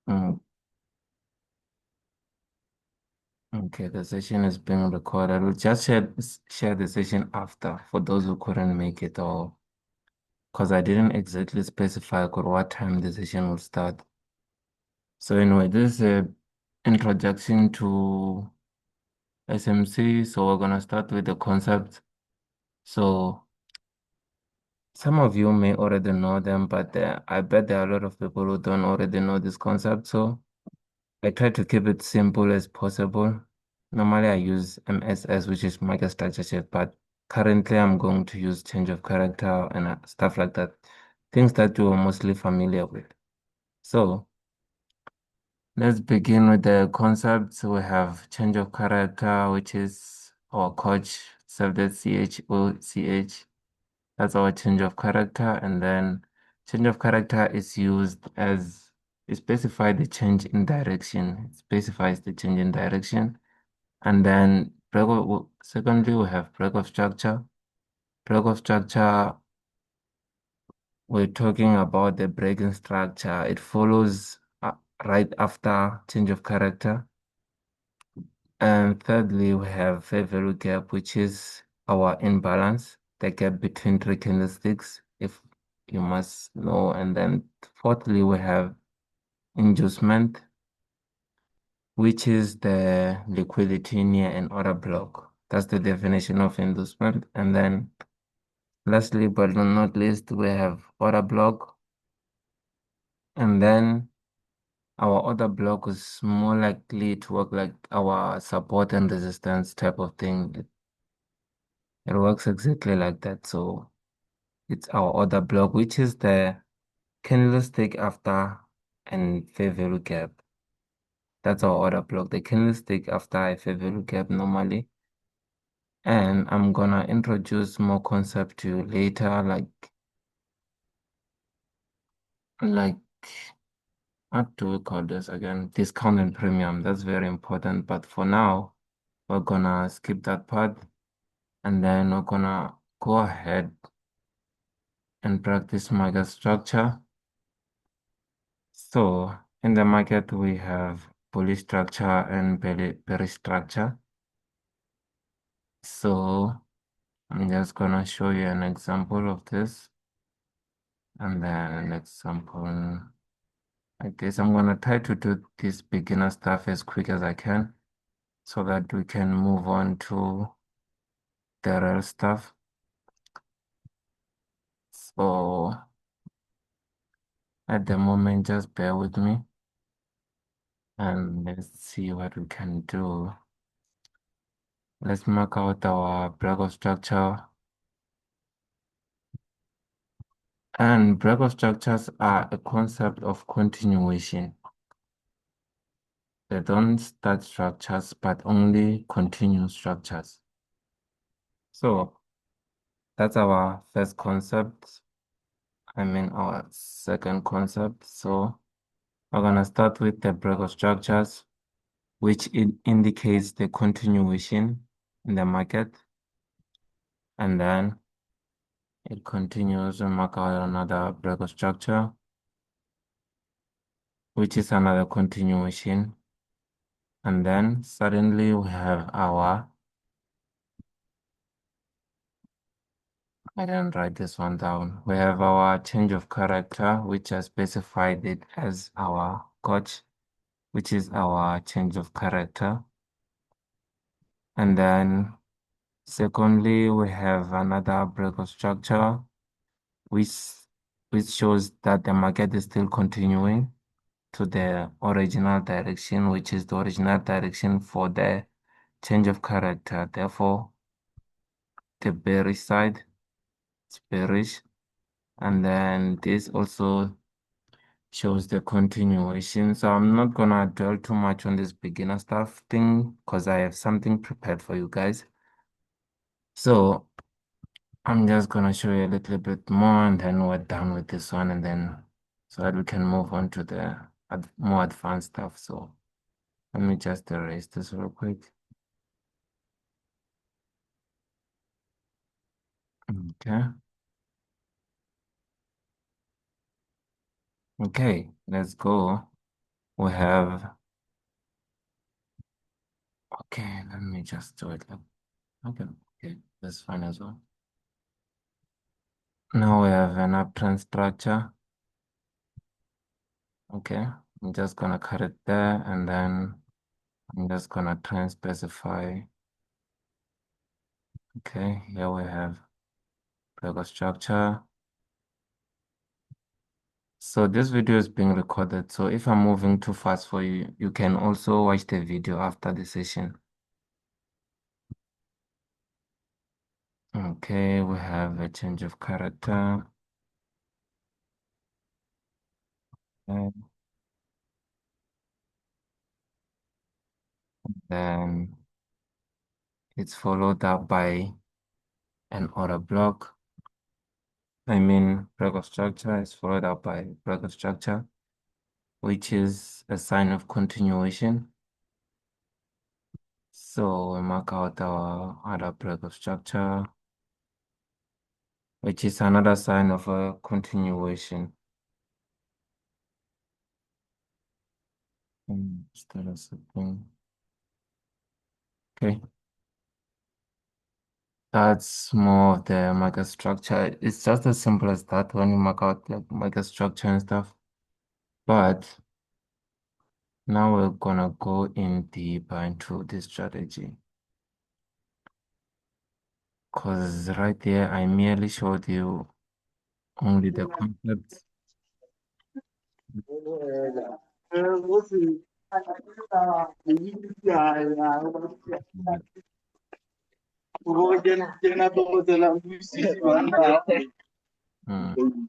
Mm, okay, the session is being recorded. We'll just share the session after for those who couldn't make it, or because I didn't exactly specify at what time the session will start. So anyway, this is a introduction to SMC. So we're gonna start with the concept. So some of you may already know them, but I bet there are a lot of people who don't already know this concept. So I try to keep it simple as possible. Normally I use MSS, which is microstructure shift, but currently I'm going to use change of character and stuff like that. Things that you're mostly familiar with. So let's begin with the concepts. We have change of character, which is our coach, subject CHOCH. That's our change of character. And then change of character is used as it specifies the change in direction. It specifies the change in direction. And then secondly, we have break of structure. Break of structure, we're talking about the breaking structure. It follows right after change of character. And thirdly, we have fair value gap, which is our imbalance, the gap between three candlesticks, if you must know. And then fourthly, we have inducement, which is the liquidity near an order block. That's the definition of inducement. And then lastly, but not least, we have order block. And then our order block is more likely to work like our support and resistance type of thing. It works exactly like that. So it's our order block, which is the candlestick after and fair value gap. That's our order block, the candlestick after a fair value gap normally. And I'm gonna introduce more concept to you later, like what do we call this again? Discount and premium. That's very important. But for now, we're gonna skip that part and then we're gonna go ahead and practice market structure. So in the market, we have bullish structure and bearish structure. So I'm just gonna show you an example of this and then an example like this. I'm gonna try to do this beginner stuff as quick as I can so that we can move on to the real stuff. So at the moment, just bear with me and let's see what we can do. Let's mark out our block of structure. And break-up structures are a concept of continuation. They don't start structures, but only continue structures. So that's our first concept. I mean, our second concept. So we're gonna start with the break-up structures, which indicates the continuation in the market. And then it continues to mark out another break-up structure, which is another continuation. And then suddenly we have our I didn't write this one down. We have our change of character, which I specified it as our coach, which is our change of character. And then secondly, we have another break of structure, which which shows that the market is still continuing to the original direction, which is the original direction for the change of character. Therefore, the bearish side is bearish. And then this also shows the continuation. So I'm not gonna dwell too much on this beginner stuff thing because I have something prepared for you guys. So I'm just gonna show you a little bit more and then we're done with this one and then so that we can move on to the more advanced stuff. So let me just erase this real quick. Okay. Okay, let's go. we have, okay, let me just do it like, okay, okay, that's fine as well. Now we have an uptrend structure. Okay, I'm just gonna cut it there and then I'm just gonna try and specify. Okay, here we have Lego structure. So this video is being recorded. So if I'm moving too fast for you, you can also watch the video after the session. Okay, we have a change of character. And then it's followed up by an order block. I mean, break of structure is followed up by break of structure, which is a sign of continuation. So we mark out our other break of structure, which is another sign of a continuation. Status setting. Okay, that's more of the market structure. It's just as simple as that when you mark out like market structure and stuff. But now we're gonna go in deeper into this strategy. Because right there, I merely showed you only the concepts. Mm,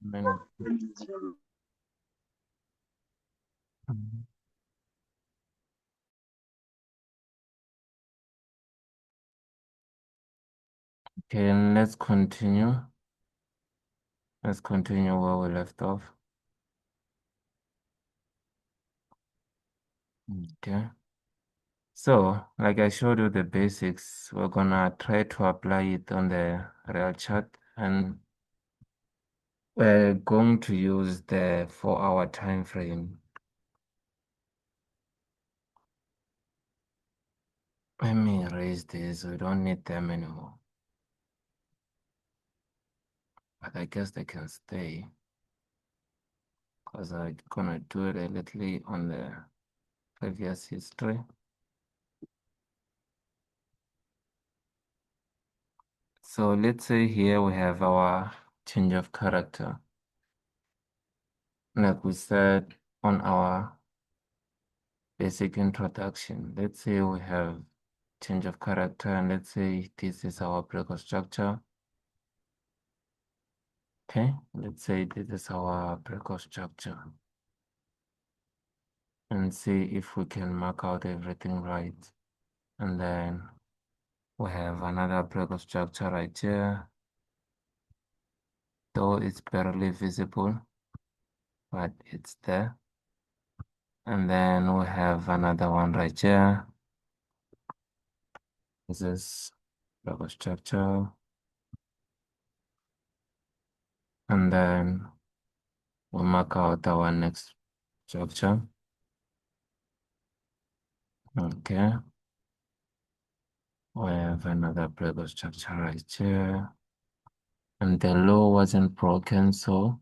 many- Mhm. Okay, and let's continue. Let's continue where we left off. Okay. So, like I showed you the basics, we're gonna try to apply it on the real chart, and we're going to use the 4-hour time frame. Let me erase this. We don't need them anymore. But I guess they can stay because I'm gonna do it a little on the previous history. So let's say here we have our change of character. Like we said on our basic introduction, let's say we have change of character and let's say this is our breakout structure. Okay, let's say this is our breakout structure and see if we can mark out everything right. And then we have another breakout structure right here, though it's barely visible, but it's there. And then we have another one right here. This is breakout structure. And then we'll mark out our next structure. Okay. We have another breakout structure right here. And the low wasn't broken, so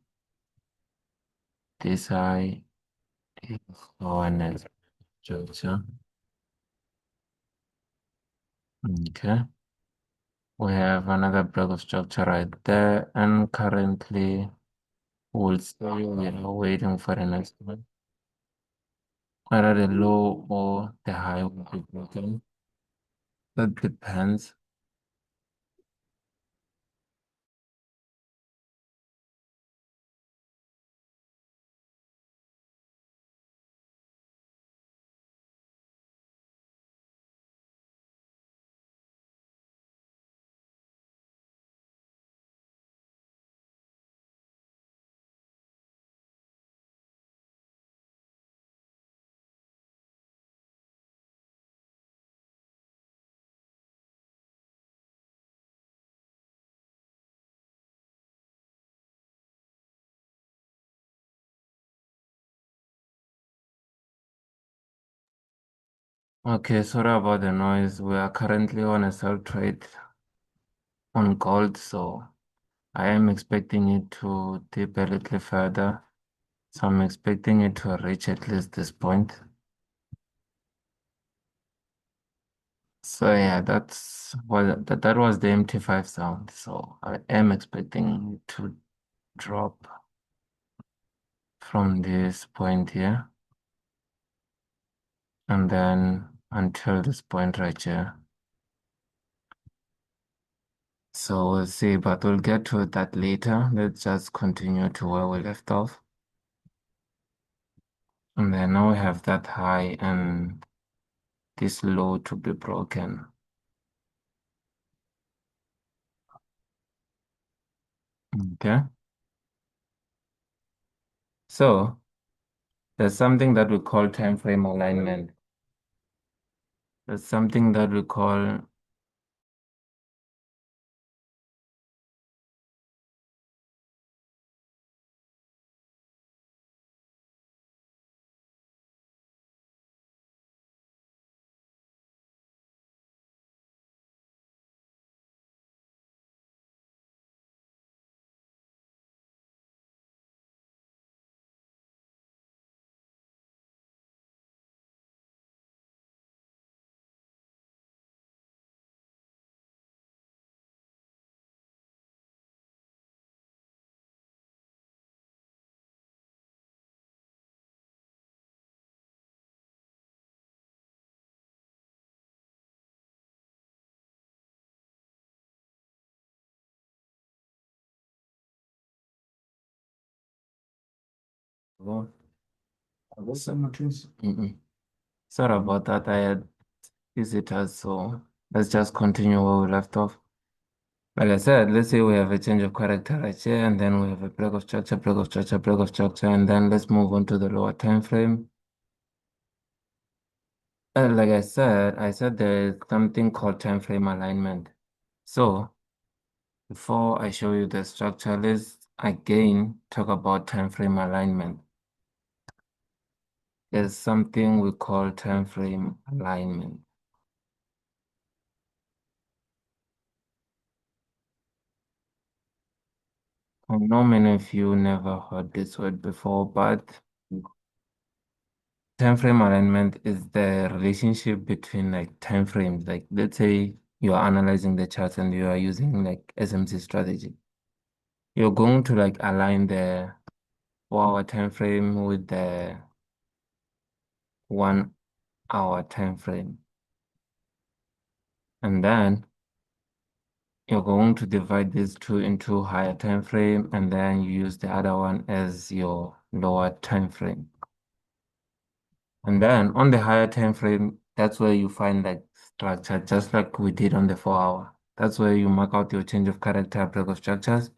this high is our next structure. Okay. We have another breakout structure right there, and currently we'll say we are waiting for the next one. Either the low or the high will be broken. That depends. Okay, sorry about the noise. We are currently on a sell trade on gold, so I am expecting it to dip a little further. So I'm expecting it to reach at least this point. So yeah, that was the MT5 sound. So I am expecting it to drop from this point here and then until this point right here. So we'll see, but we'll get to that later. Let's just continue to where we left off. And then now we have that high and this low to be broken. Okay. So there's something that we call time frame alignment. There's something that we call oh, mm-mm. Sorry about that. I had visitors, so let's just continue where we left off. Like I said, let's say we have a change of character right here, and then we have a break of structure, break of structure, break of structure, and then let's move on to the lower time frame. Like I said there is something called time frame alignment. So before I show you the structure, let's again talk about time frame alignment. There's something we call time frame alignment. I know many of you never heard this word before, but time frame alignment is the relationship between like time frames. Like let's say you are analyzing the charts and you are using like SMC strategy. You're going to like align the 4 hour time frame with the 1 hour time frame. And then you're going to divide these two into higher time frame and then you use the other one as your lower time frame. And then on the higher time frame, that's where you find like structure, just like we did on the 4 hour. That's where you mark out your change of character, break of structures.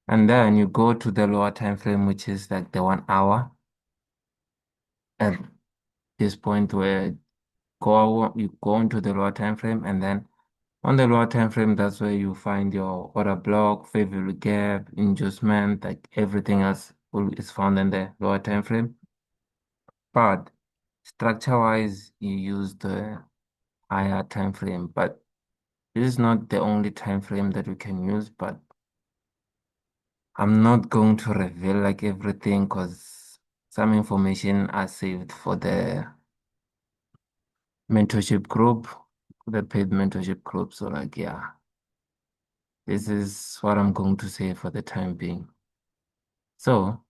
And then you go to the lower time frame, which is like the 1 hour. At this point where you go into the lower time frame and then on the lower time frame, that's where you find your order block, fair value gap, adjustment, like everything else is found in the lower time frame. But structure-wise, you use the higher time frame. But this is not the only time frame that we can use, but I'm not going to reveal like everything because some information are saved for the mentorship group, the paid mentorship group. So like, yeah, this is what I'm going to say for the time being. So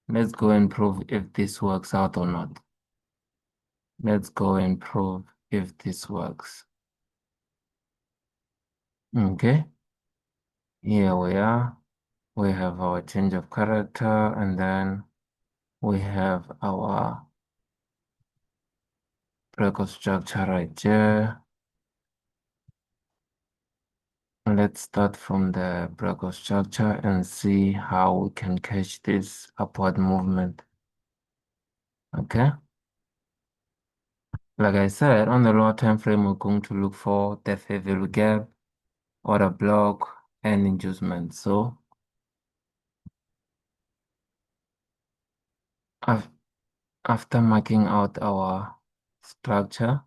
let's go and prove if this works out or not. Let's go and prove if this works. Okay, here we are. We have our change of character and then we have our record structure right here. Let's start from the record structure and see how we can catch this upward movement. Okay. Like I said, on the lower time frame, we're going to look for the fair value gap, order block, and inducement. So af- after marking out our structure,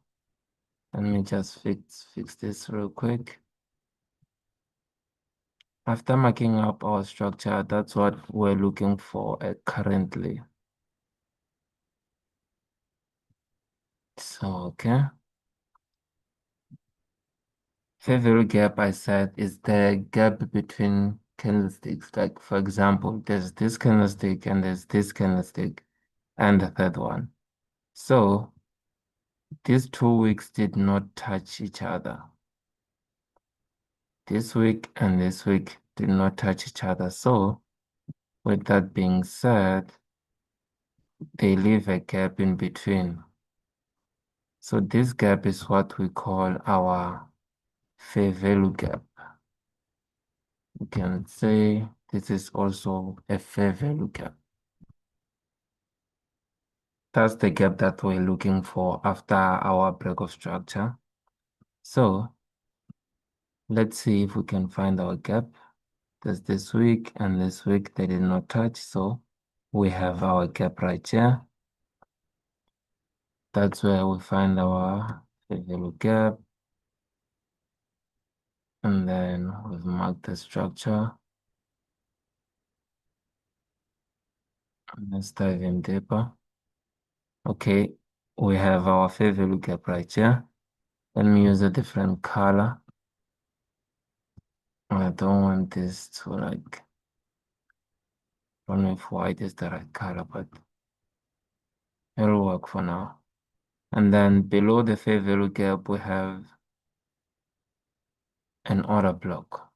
Let me just fix this real quick. After marking up our structure, that's what we're looking for currently. So, okay. Fair value gap, I said, is the gap between candlesticks. Like, for example, there's this candlestick and there's this candlestick and the third one. So, these 2 weeks did not touch each other. This week and this week did not touch each other. So, with that being said, they leave a gap in between. So this gap is what we call our fair value gap. We can say this is also a fair value gap. That's the gap that we're looking for after our break of structure. So let's see if we can find our gap. There's this week and this week they did not touch. So we have our gap right here. That's where we find our fair value gap. And then we've marked the structure. Let's dive in deeper. Okay, we have our fair value gap right here. Let me use a different color. I don't want this to like, I don't know if white is the right color, but it'll work for now. And then below the fair value gap, we have an order block.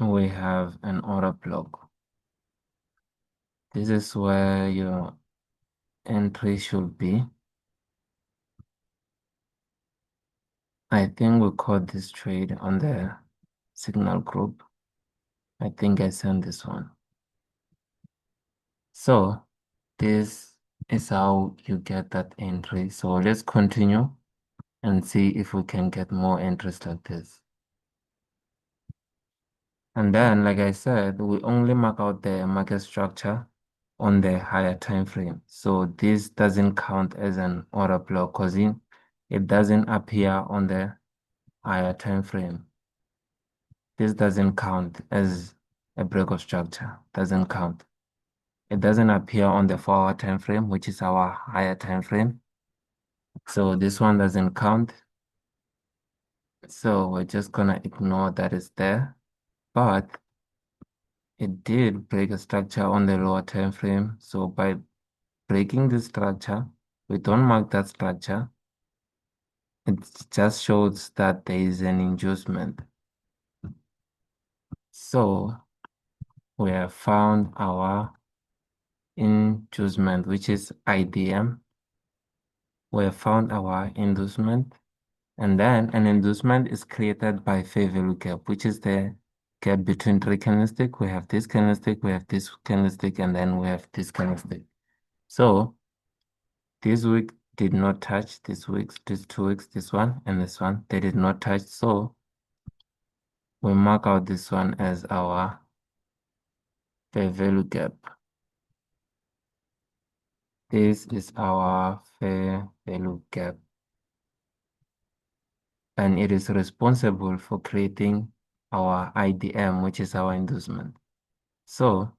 We have an order block. This is where your entry should be. I think we caught this trade on the signal group. I think I sent this one. So this is how you get that entry. So let's continue and see if we can get more entries like this. And then, like I said, we only mark out the market structure on the higher time frame. So this doesn't count as an order block because it doesn't appear on the higher time frame. This doesn't count as a break of structure, doesn't count. It doesn't appear on the 4-hour time frame, which is our higher time frame. So this one doesn't count. So we're just gonna ignore that it's there. But it did break a structure on the lower time frame. So by breaking this structure, we don't mark that structure. It just shows that there is an inducement. So we have found our inducement, which is IDM. We have found our inducement. And then an inducement is created by fair value gap, which is the gap between three candlesticks. We have this candlestick, we have this candlestick, and then we have this candlestick. So this week did not touch this week, these 2 weeks, this one and this one, they did not touch. So we mark out this one as our fair value gap. This is our fair value gap. And it is responsible for creating our IDM, which is our inducement. So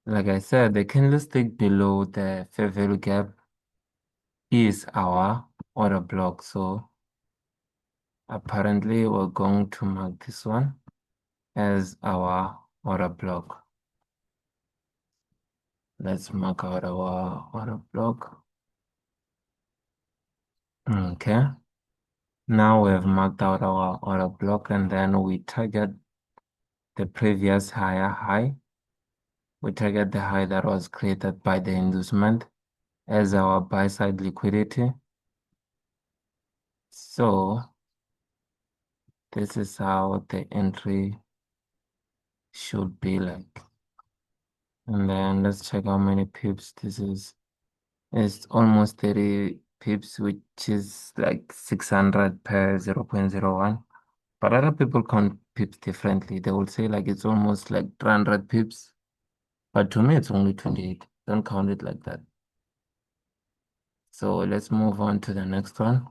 like I said, the candlestick below the fair value gap is our order block. So apparently we're going to mark this one as our order block. Let's mark out our order block. Okay. Now we have marked out our order block and then we target the previous higher high. We target the high that was created by the inducement as our buy side liquidity. So this is how the entry should be like. And then let's check how many pips this is. It's almost 30 pips, which is like 600 per 0.01. But other people count pips differently. They will say like it's almost like 300 pips. But to me, it's only 28. Don't count it like that. So let's move on to the next one.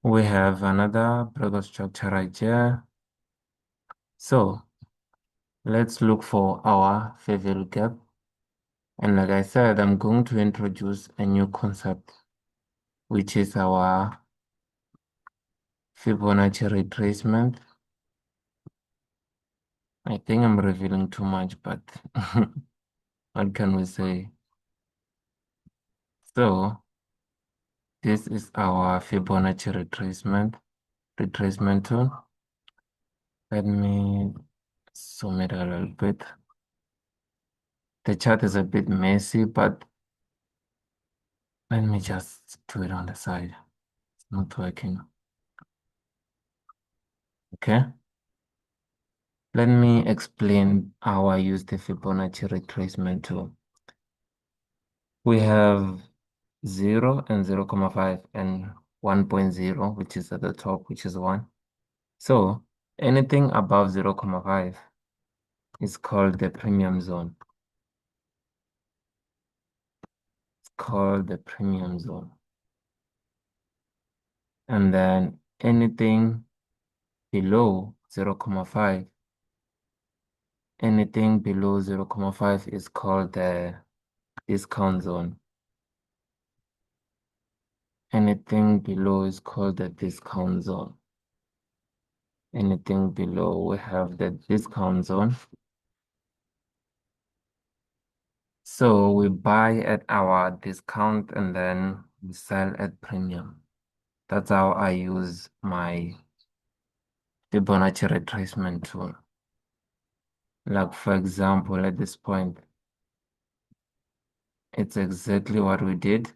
We have another breakout structure right here. So let's look for our fair value gap. And like I said, I'm going to introduce a new concept, which is our Fibonacci retracement. I think I'm revealing too much, but what can we say? So this is our Fibonacci retracement tool. Let me zoom it a little bit. The chart is a bit messy, but let me just do it on the side. It's not working. Okay. Let me explain how I use the Fibonacci retracement tool. We have 0 and 0.5 and 1.0, which is at the top, which is 1. So anything above 0.5 is called the premium zone. It's called the premium zone. And then anything below 0.5, anything below 0.5 is called the discount zone. Anything below is called the discount zone. Anything below, we have the discount zone. So we buy at our discount and then we sell at premium. That's how I use my Fibonacci retracement tool. Like for example, at this point, it's exactly what we did.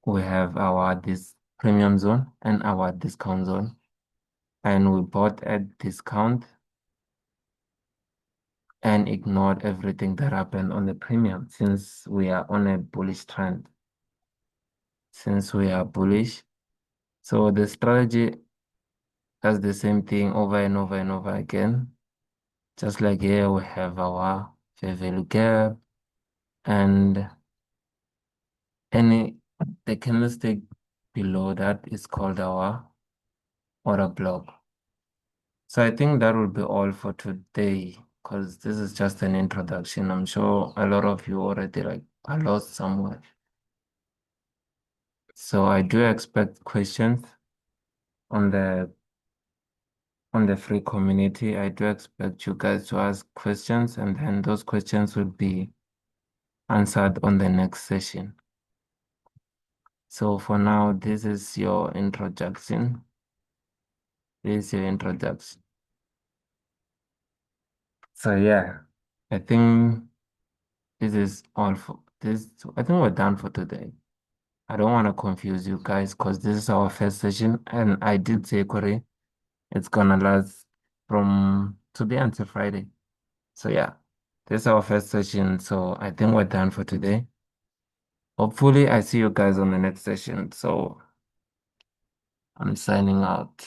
We have our this premium zone and our discount zone, and we bought at discount and ignored everything that happened on the premium since we are on a bullish trend. Since we are bullish, so the strategy does the same thing over and over and over again. Just like here, we have our fair value gap and any the candlestick below that is called our order block. So I think that will be all for today because this is just an introduction. I'm sure a lot of you already like are lost somewhere. So I do expect questions on the free community. I do expect you guys to ask questions and then those questions will be answered on the next session. So for now, this is your introduction. This is your introduction. So yeah, I think this is all for this. I think we're done for today. I don't want to confuse you guys because this is our first session and I did say, Corey, it's gonna last from today until Friday. So yeah, this is our first session. So I think we're done for today. Hopefully I see you guys on the next session. So I'm signing out.